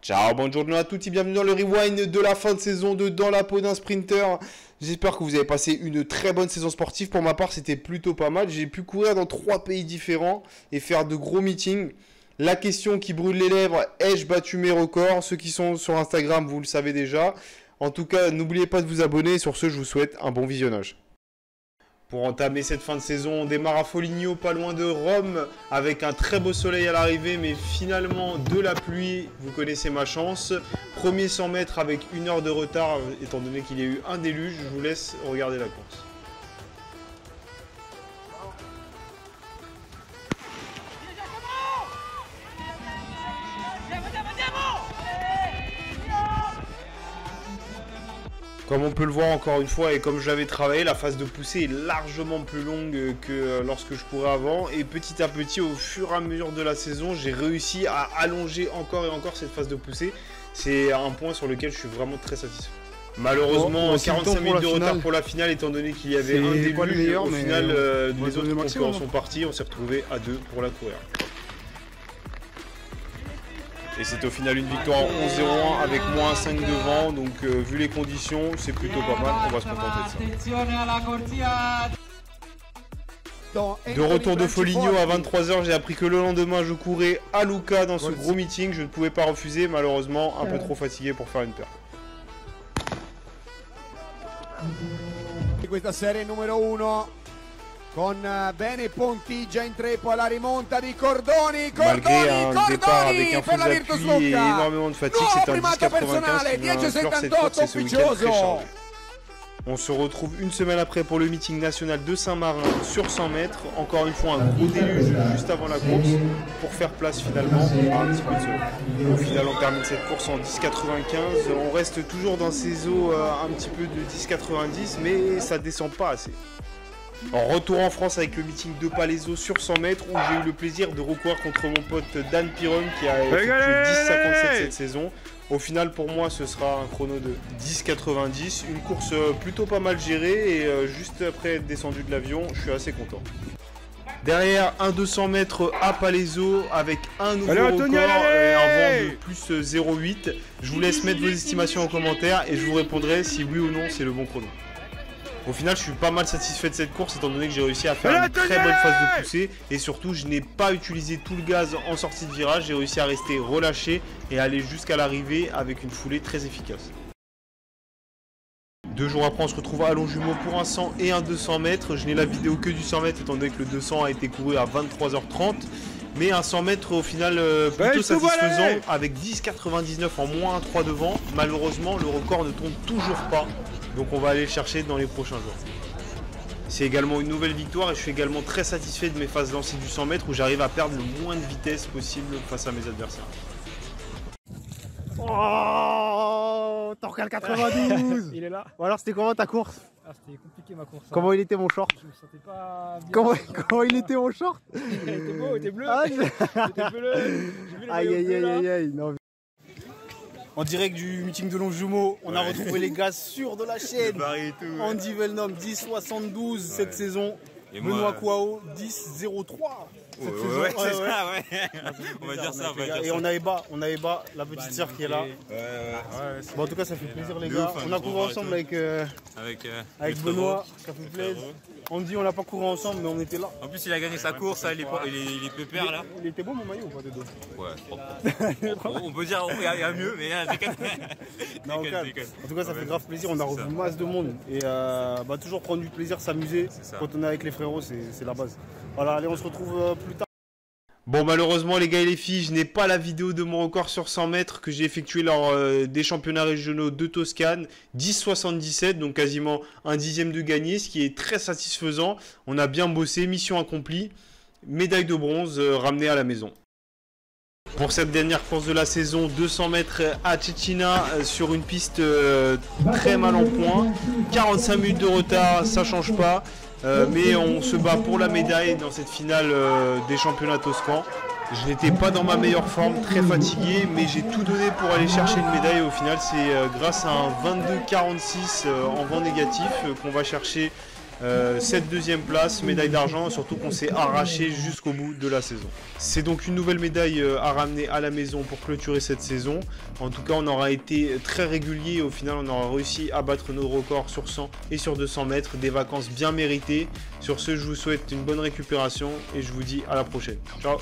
Ciao, bonjour à tous et bienvenue dans le rewind de la fin de saison de Dans la peau d'un sprinter. J'espère que vous avez passé une très bonne saison sportive. Pour ma part, c'était plutôt pas mal. J'ai pu courir dans 3 pays différents et faire de gros meetings. La question qui brûle les lèvres, ai-je battu mes records? Ceux qui sont sur Instagram, vous le savez déjà. En tout cas, n'oubliez pas de vous abonner. Sur ce, je vous souhaite un bon visionnage. Pour entamer cette fin de saison, on démarre à Foligno, pas loin de Rome, avec un très beau soleil à l'arrivée, mais finalement de la pluie. Vous connaissez ma chance. Premier 100 mètres avec 1 heure de retard, étant donné qu'il y a eu un déluge. Je vous laisse regarder la course. Comme on peut le voir encore une fois et comme je l'avais travaillé, la phase de poussée est largement plus longue que lorsque je courais avant. Et petit à petit, au fur et à mesure de la saison, j'ai réussi à allonger encore et encore cette phase de poussée. C'est un point sur lequel je suis vraiment très satisfait. Malheureusement, 45 minutes de retard pour la finale, étant donné qu'il y avait un déluge. Au final, les autres concurrents sont partis. On s'est retrouvé à 2 pour la courir. Et c'est au final une victoire en 11-0-1 avec moins 5 devant. Donc vu les conditions, c'est plutôt pas mal. On va se contenter de ça. De retour de Foligno à 23 h, j'ai appris que le lendemain je courais à Lucca dans ce gros meeting. Je ne pouvais pas refuser, malheureusement un peu trop fatigué pour faire une paire. Questa serie numero 1 con Bene Pontigia in treppo alla rimonta di Cordoni. Malgré un départ avec un faux appui et énormément de fatigue, c'est un 10,95 qui vient clore cette course et ce week-end très chargé. On se retrouve une semaine après pour le meeting national de Saint-Marin sur 100 mètres. Encore une fois, un gros déluge juste avant la course pour faire place finalement à un petit peu de soleil. Au final, on termine cette course en 10,95. On reste toujours dans ces eaux un petit peu de 10,90, mais ça descend pas assez. En retour en France avec le meeting de Palaiso sur 100 mètres où j'ai eu le plaisir de recourir contre mon pote Dan Piron qui a effectué 10,57 cette saison. Au final pour moi ce sera un chrono de 10,90, une course plutôt pas mal gérée et juste après être descendu de l'avion, je suis assez content. Derrière un 200 mètres à Palaiso avec un nouveau record et un vent de plus 0,8. Je vous laisse mettre vos estimations en commentaire et je vous répondrai si oui ou non c'est le bon chrono. Au final, je suis pas mal satisfait de cette course étant donné que j'ai réussi à faire une très bonne phase de poussée et surtout, je n'ai pas utilisé tout le gaz en sortie de virage. J'ai réussi à rester relâché et aller jusqu'à l'arrivée avec une foulée très efficace. 2 jours après, on se retrouve à Longjumeau pour un 100 et un 200 mètres. Je n'ai la vidéo que du 100 mètres étant donné que le 200 a été couru à 23 h 30. Mais un 100 mètres au final plutôt satisfaisant avec 10,99 en moins 3 devant. Malheureusement, le record ne tombe toujours pas. Donc on va aller le chercher dans les prochains jours. C'est également une nouvelle victoire et je suis également très satisfait de mes phases lancées du 100 mètres où j'arrive à perdre le moins de vitesse possible face à mes adversaires. Oh, Torcal 92. Il est là. Bon alors c'était comment ta course? C'était compliqué ma course. Comment il était mon short? Je me sentais pas bien. Comment il était mon short? Il était beau, il était bleu. Ah, il était bleu. J'ai vu les aïe maillots aïe bleus, aïe là. aïe non. En direct du meeting de Longjumeau, on a retrouvé les gars sûrs de la chaîne. Andy Velnom 10,72 cette saison. Et Benoît Kouao 10,03 cette saison. Ouais, c'est ça, ouais. On va dire ça, Et on a Eba, la petite sœur qui est là. Bon, en tout cas, ça fait plaisir les gars. On a couru ensemble avec Benoît, ça fait plaisir. Andy, on n'a pas couru ensemble, mais on était là. En plus, il a gagné sa course, il est pépère là. Il était beau mon maillot ou pas de dos? Ouais, on peut dire il y a mieux, mais non, en tout cas, ça fait grave plaisir. On a revu masse de monde. Et toujours prendre du plaisir, s'amuser. Quand on est avec les frérots, c'est la base. Voilà, allez, on se retrouve plus tard. Bon, malheureusement les gars et les filles, je n'ai pas la vidéo de mon record sur 100 mètres que j'ai effectué lors des championnats régionaux de Toscane. 10,77, donc quasiment un dixième de gagné, ce qui est très satisfaisant. On a bien bossé, mission accomplie. Médaille de bronze ramenée à la maison. Pour cette dernière course de la saison, 200 mètres à Cecina sur une piste très mal en point. 45 minutes de retard, ça change pas. Mais on se bat pour la médaille dans cette finale des championnats toscans. Je n'étais pas dans ma meilleure forme, très fatigué, mais j'ai tout donné pour aller chercher une médaille. Au final, c'est grâce à un 22,46 en vent négatif qu'on va chercher Cette deuxième place, médaille d'argent, surtout qu'on s'est arraché jusqu'au bout de la saison. C'est donc une nouvelle médaille à ramener à la maison pour clôturer cette saison. En tout cas, on aura été très régulier. Au final, on aura réussi à battre nos records sur 100 et sur 200 mètres. Des vacances bien méritées. Sur ce, je vous souhaite une bonne récupération et je vous dis à la prochaine. Ciao!